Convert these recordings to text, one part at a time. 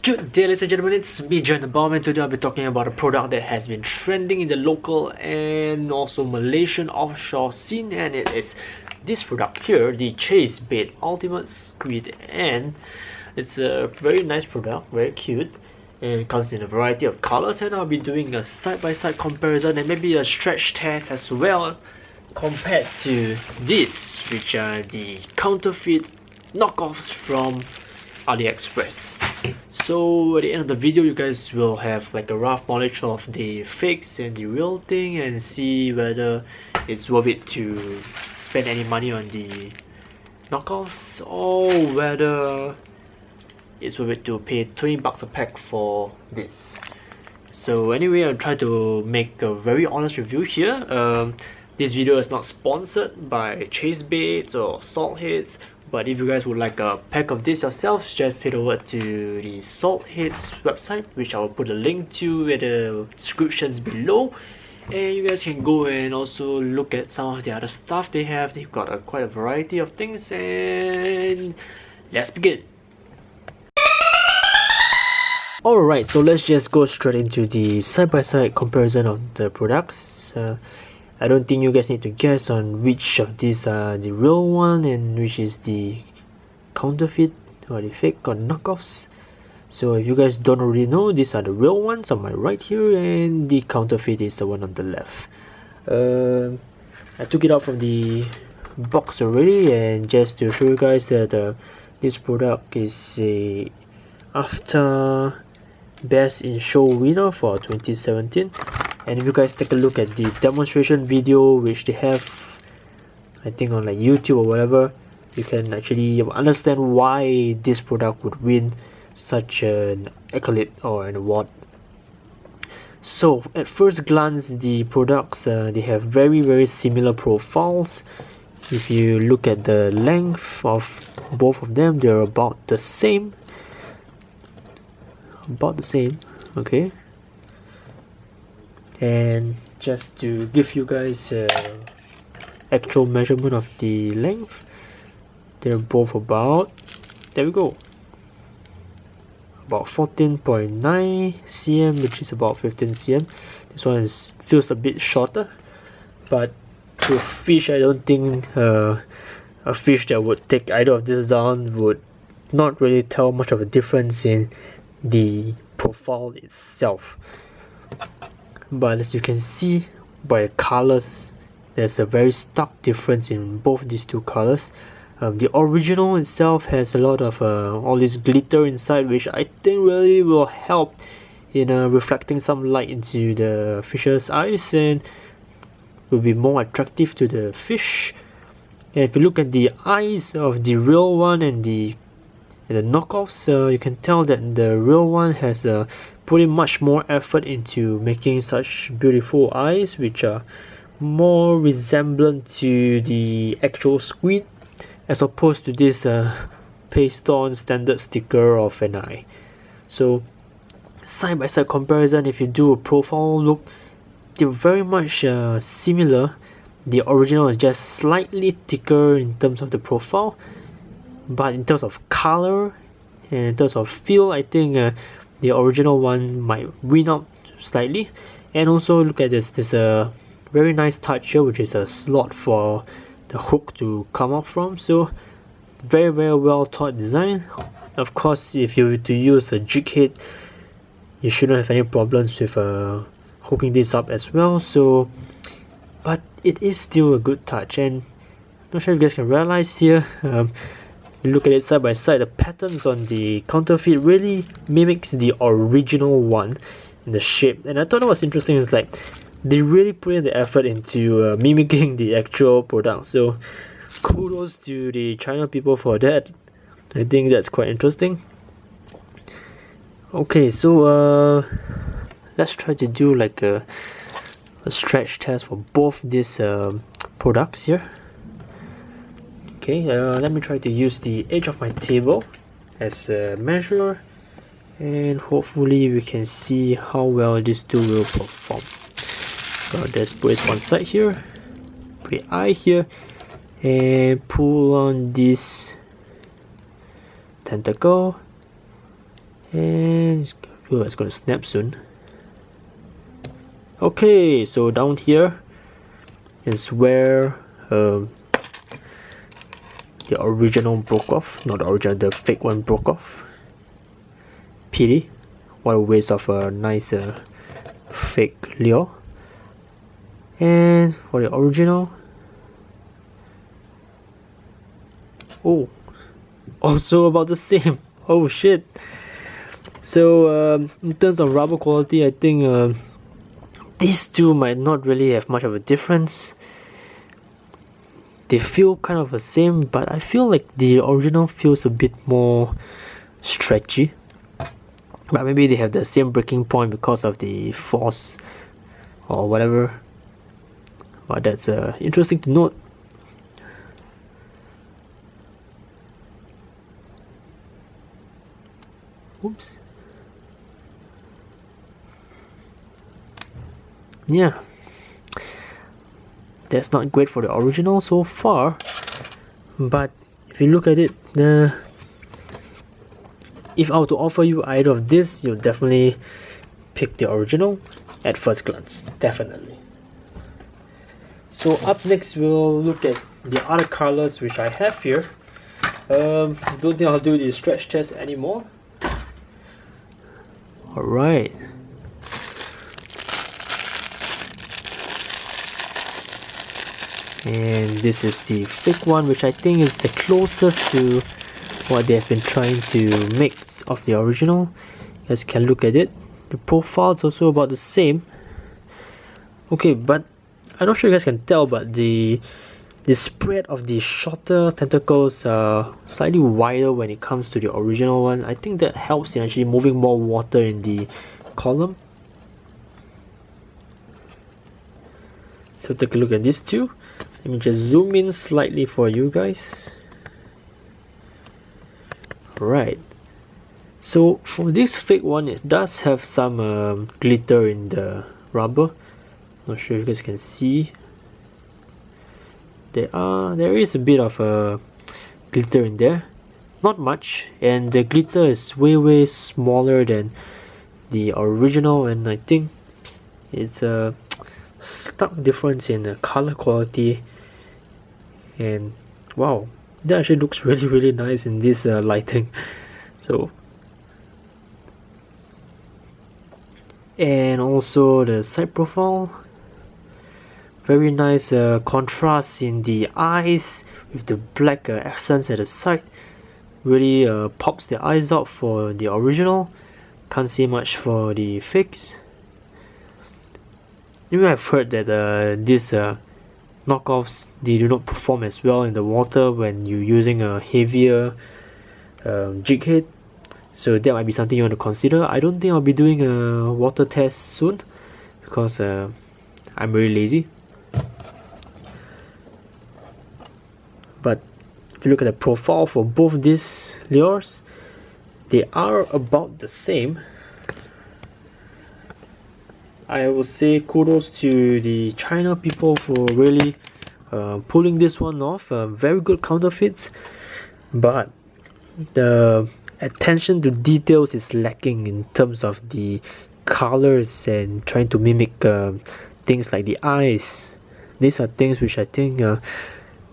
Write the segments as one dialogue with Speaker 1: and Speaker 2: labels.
Speaker 1: Good day, ladies and gentlemen, it's me, John the Bomb, and today I'll be talking about a product that has been trending in the local and also Malaysian offshore scene, and it is this product here, the CHASEBAIT Ultimate Squid. And it's a very nice product, very cute, and it comes in a variety of colors, and I'll be doing a side-by-side comparison and maybe a stretch test as well compared to this, which are the counterfeit knockoffs from Aliexpress. So at the end of the video, you guys will have like a rough knowledge of the fakes and the real thing, and see whether it's worth it to spend any money on the knockoffs, or whether it's worth it to pay 20 bucks a pack for this. So anyway, I'll try to make a very honest review here. This video is not sponsored by CHASEBAITs or Saltheads, but if you guys would like a pack of this yourselves, just head over to the Saltheads website, which I will put a link to in the descriptions below, and you guys can go and also look at some of the other stuff they have. They've got quite a variety of things, and let's begin. Alright, so let's just go straight into the side-by-side comparison of the products. I don't think you guys need to guess on which of these are the real one and which is the counterfeit or the fake or knockoffs. So if you guys don't already know, these are the real ones on my right here, and the counterfeit is the one on the left. I took it out from the box already, and just to show you guys that this product is a after Best in Show winner for 2017. And if you guys take a look at the demonstration video which they have, I think on like YouTube or whatever, you can actually understand why this product would win such an accolade or an award. So at first glance, the products they have very similar profiles. If you look at the length of both of them, they're about the same. Okay. And just to give you guys actual measurement of the length, they're both about, there we go, about 14.9 cm, which is about 15 cm. This one feels a bit shorter, but to a fish, I don't think a fish that would take either of this down would not really tell much of a difference in the profile itself. But as you can see by the colors, there's a very stark difference in both these two colors. The original itself has a lot of all this glitter inside, which I think really will help in reflecting some light into the fish's eyes and will be more attractive to the fish. And if you look at the eyes of the real one and the knockoffs, you can tell that the real one has putting much more effort into making such beautiful eyes, which are more resemblant to the actual squid as opposed to this paste on standard sticker of an eye. So side by side comparison, if you do a profile look, they're very much similar. The original is just slightly thicker in terms of the profile, but in terms of color and in terms of feel, I think the original one might win out slightly. And also look at this, there's a very nice touch here, which is a slot for the hook to come out from. So very well thought design. Of course, if you were to use a jig head, you shouldn't have any problems with hooking this up as well. So, but it is still a good touch, and I'm not sure if you guys can realize here, you look at it side by side, the patterns on the counterfeit really mimics the original one in the shape. And I thought what was interesting is like they really put in the effort into mimicking the actual product. So kudos to the China people for that. I think that's quite interesting. Okay, so let's try to do like a stretch test for both these products here. Okay, let me try to use the edge of my table as a measure, and hopefully we can see how well these two will perform. So let's put it one side here, put the eye here, and pull on this tentacle, and I feel it's gonna snap soon. Okay, so down here is where the original broke off. Not the original, the fake one broke off. Pity. What a waste of a nice fake lure. And for the original, oh, also about the same. Oh shit. So in terms of rubber quality, I think these two might not really have much of a difference. They feel kind of the same, but I feel like the original feels a bit more stretchy. But maybe they have the same breaking point because of the force or whatever. But that's interesting to note. Oops. Yeah, that's not great for the original so far, but if you look at it, if I were to offer you either of this, you'll definitely pick the original at first glance, definitely. So up next we'll look at the other colors which I have here. Don't think I'll do the stretch test anymore. Alright. And this is the fake one, which I think is the closest to what they have been trying to make of the original. You guys can look at it. The profile is also about the same. Okay, but I'm not sure you guys can tell, but the spread of the shorter tentacles are slightly wider when it comes to the original one. I think that helps in actually moving more water in the column. So take a look at these two. Let me just zoom in slightly for you guys. Right. So for this fake one, it does have some glitter in the rubber. Not sure if you guys can see. There is a bit of glitter in there. Not much, and the glitter is way smaller than the original, and I think it's a stark difference in the color quality. And wow, that actually looks really nice in this lighting. So, and also the side profile, very nice contrast in the eyes with the black accents at the side. Really pops the eyes out for the original. Can't say much for the fakes. You may have heard that these knockoffs, they do not perform as well in the water when you're using a heavier jig head. So that might be something you want to consider. I don't think I'll be doing a water test soon because I'm very lazy. But if you look at the profile for both these lures, they are about the same. I would say kudos to the China people for really pulling this one off. Very good counterfeits, but the attention to details is lacking in terms of the colors and trying to mimic things like the eyes. These are things which I think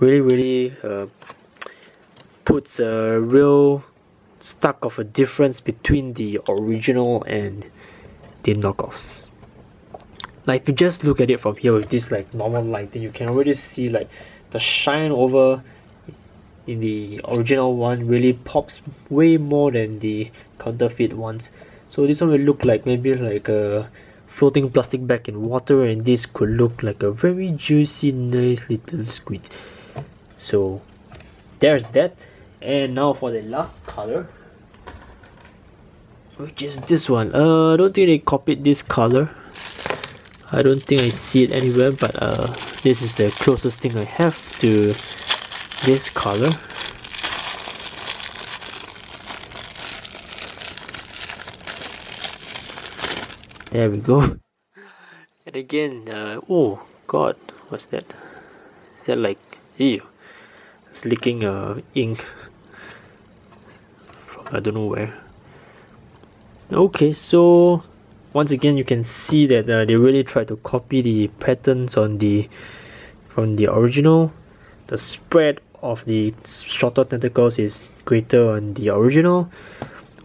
Speaker 1: really puts a real stark of a difference between the original and the knockoffs. Like if you just look at it from here with this like normal lighting, you can already see like the shine over in the original one really pops way more than the counterfeit ones. So this one will look like maybe like a floating plastic bag in water, and this could look like a very juicy nice little squid. So there's that. And now for the last color, which is this one. I don't think they copied this color. I don't think I see it anywhere, but this is the closest thing I have to this color. There we go. And again, oh god, what's that? Is that like, ew, it's leaking ink from I don't know where. Okay, so once again you can see that they really tried to copy the patterns on from the original. The spread of the shorter tentacles is greater on the original.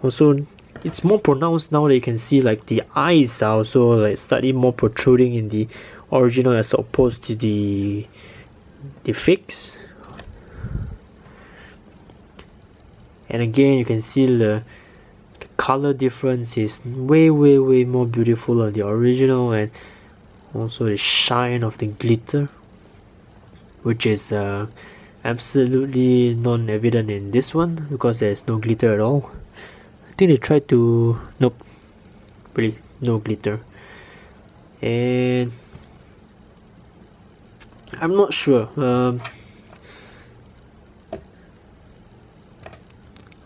Speaker 1: Also, it's more pronounced now that you can see like the eyes are also like slightly more protruding in the original as opposed to the fakes. And again, you can see the color difference is way more beautiful on the original, and also the shine of the glitter, which is absolutely non-evident in this one because there's no glitter at all. I think they tried to... nope, really no glitter. And I'm not sure.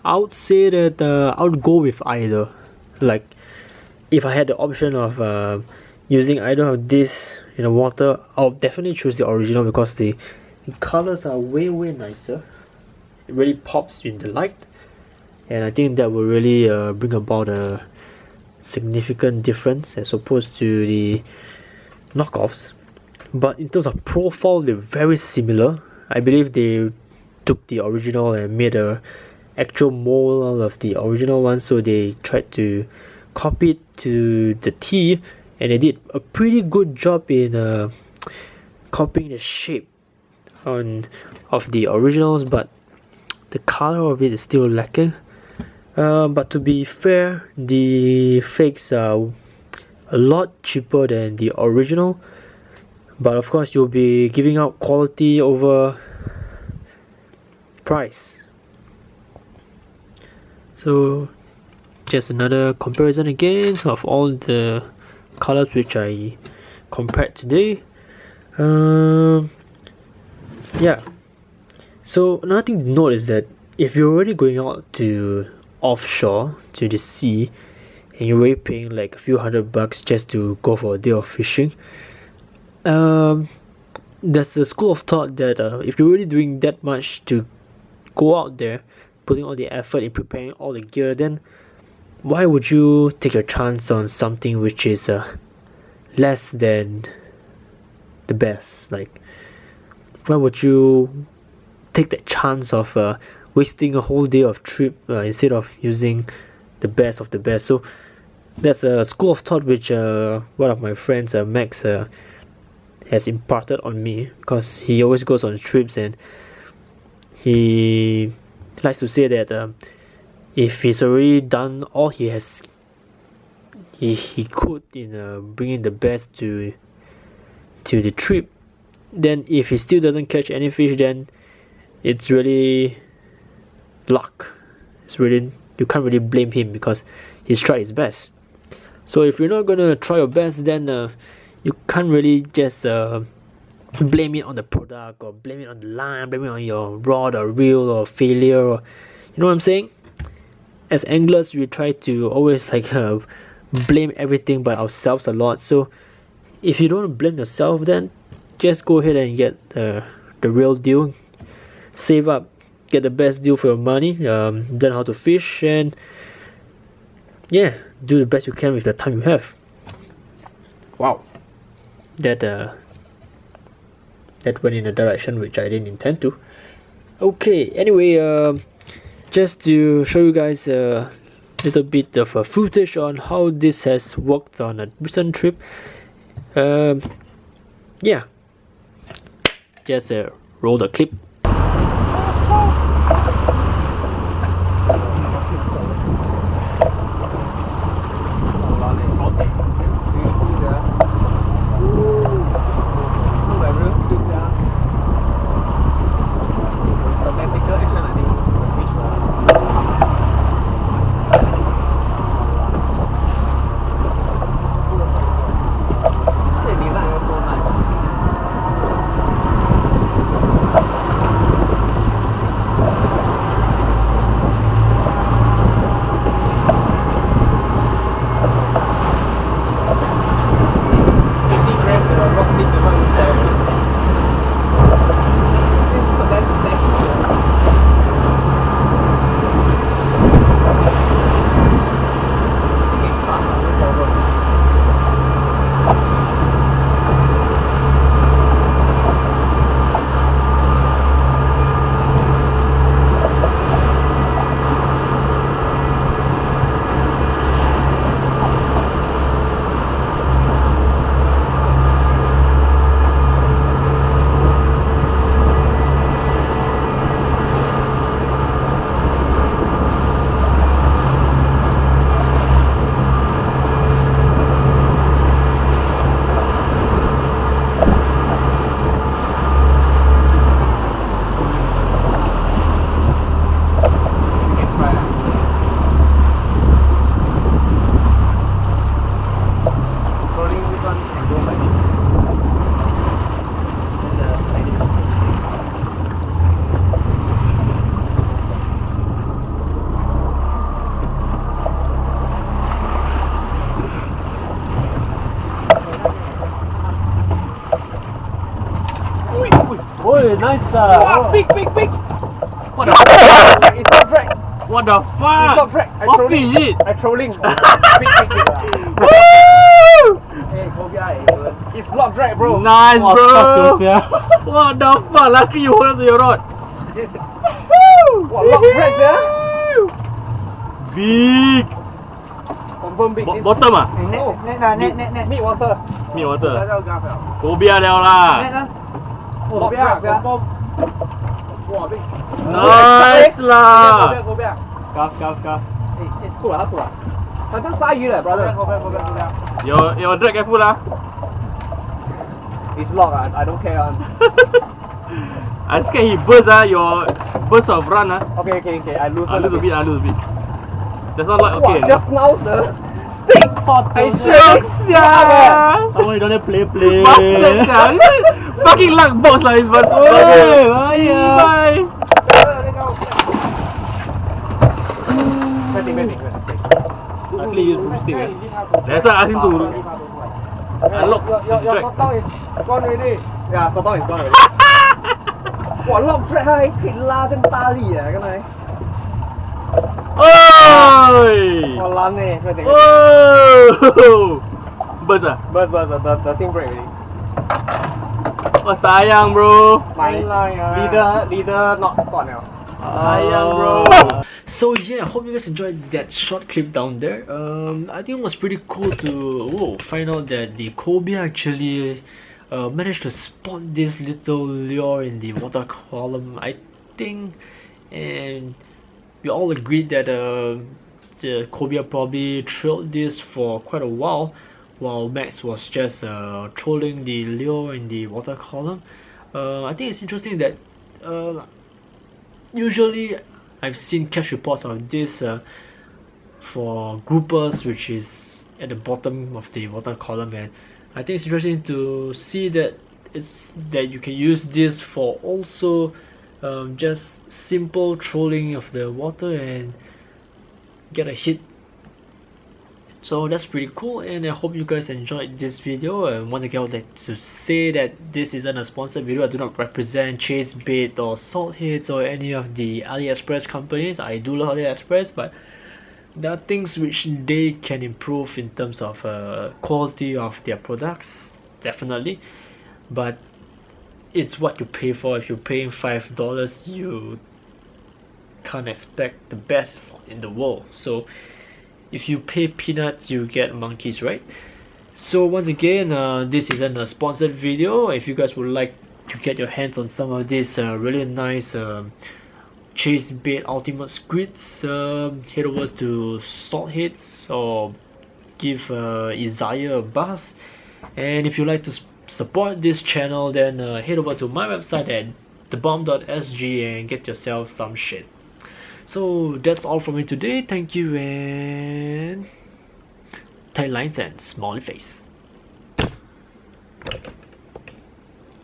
Speaker 1: I would say that I would go with either. Like, if I had the option of using either of this in the water, I'll definitely choose the original because the colors are way nicer. It really pops in the light, and I think that will really bring about a significant difference as opposed to the knockoffs. But in terms of profile, they're very similar. I believe they took the original and made a actual mold of the original one, so they tried to copy it to the T, and they did a pretty good job in copying the shape of the originals, but the color of it is still lacking. But to be fair, the fakes are a lot cheaper than the original, but of course you'll be giving out quality over price. So just another comparison again of all the colors which I compared today. Yeah, so another thing to note is that if you're already going out to offshore to the sea and you're already paying like a few $100 just to go for a day of fishing, there's a school of thought that if you're really doing that much to go out there, putting all the effort in preparing all the gear, then why would you take a chance on something which is less than the best? Like, why would you take that chance of wasting a whole day of trip instead of using the best of the best? So that's a school of thought which one of my friends, Max, has imparted on me, because he always goes on trips and he likes to say that if he's already done all he could in bringing the best to the trip, then if he still doesn't catch any fish, then it's really luck. It's really, you can't really blame him because he's tried his best. So if you're not gonna try your best, then you can't really just blame it on the product, or blame it on the line, blame it on your rod or reel or failure, or, you know what I'm saying? As anglers, we try to always like blame everything by ourselves a lot. So if you don't blame yourself, then just go ahead and get the real deal, save up, get the best deal for your money, learn how to fish, and yeah, do the best you can with the time you have. Wow, that went in a direction which I didn't intend to. Okay, anyway, just to show you guys a little bit of footage on how this has worked on a recent trip. Yeah, just roll the clip. Nice.
Speaker 2: Wow, big.
Speaker 1: What the fuck?
Speaker 2: It's not drag.
Speaker 1: What the
Speaker 2: It's
Speaker 1: fuck?
Speaker 2: not drag.
Speaker 1: What fish is it?
Speaker 2: I trolling. Big.
Speaker 1: Woo!
Speaker 2: Hey, Cobia, it's not drag, bro.
Speaker 1: Nice,
Speaker 3: Oh,
Speaker 1: bro.
Speaker 3: fuck yourself.
Speaker 1: What the fuck? Lucky you hold on to your rod.
Speaker 2: What, lock drag, yeah?
Speaker 1: Big.
Speaker 2: Confirm big.
Speaker 1: Bottom ah?
Speaker 2: Net. Mid water.
Speaker 1: Mid water. Cobia 了啦。
Speaker 2: Cobia, confirm. Wow, big.
Speaker 1: Nice 啦。
Speaker 2: Cobia.
Speaker 3: 嘎。
Speaker 2: 出来，好像鲨鱼了 ，brother。Your
Speaker 1: drag careful 啦。
Speaker 2: It's lock, I don't care.
Speaker 1: I scared he burst ah. Your burst of run ah.
Speaker 2: Okay, I lose
Speaker 1: I lose a bit. That's not like okay.
Speaker 2: Wow, just now the I
Speaker 1: Shiok sia.
Speaker 3: Kamu don't play.
Speaker 1: Bastard sia. This is fucking luck box lah this bastard. Bye.
Speaker 3: Luckily you boomstick eh.
Speaker 1: That's why I asked him to unlock
Speaker 2: Your
Speaker 1: drag.
Speaker 2: sotong is gone already. Yeah, sotong is gone already. 哇，lock drag 它還可以拉更大力啊，剛才。
Speaker 1: Oi!
Speaker 2: 我爛呢，快點。
Speaker 1: Oh! Burst ah?
Speaker 2: Bus, the thing break already.
Speaker 1: Oh sayang bro.
Speaker 2: Leader not gone now.
Speaker 1: Sayang bro. So yeah, I hope you guys enjoyed that short clip down there. I think it was pretty cool to find out that the Cobia actually managed to spot this little lure in the water column, I think, and we all agreed that the Cobia probably trailed this for quite a while Max was just trolling the lure in the water column. I think it's interesting that usually I've seen catch reports of this for groupers, which is at the bottom of the water column, and I think it's interesting to see that you can use this for also just simple trolling of the water and get a hit. So that's pretty cool, and I hope you guys enjoyed this video. And once again, I would like to say that this isn't a sponsored video. I do not represent CHASEBAIT or Saltheads or any of the Aliexpress companies. I do love Aliexpress, but there are things which they can improve in terms of quality of their products, definitely. But it's what you pay for. If you're paying $5, you can't expect the best in the world. So if you pay peanuts, you get monkeys, right? So once again, this isn't a sponsored video. If you guys would like to get your hands on some of these really nice CHASEBAIT Ultimate Squids, head over to Saltheads or give Isaiah a buzz. And if you like to support this channel, then head over to my website at thebomb.sg and get yourself some shit. So that's all from me today. Thank you, and tight lines and smiley face.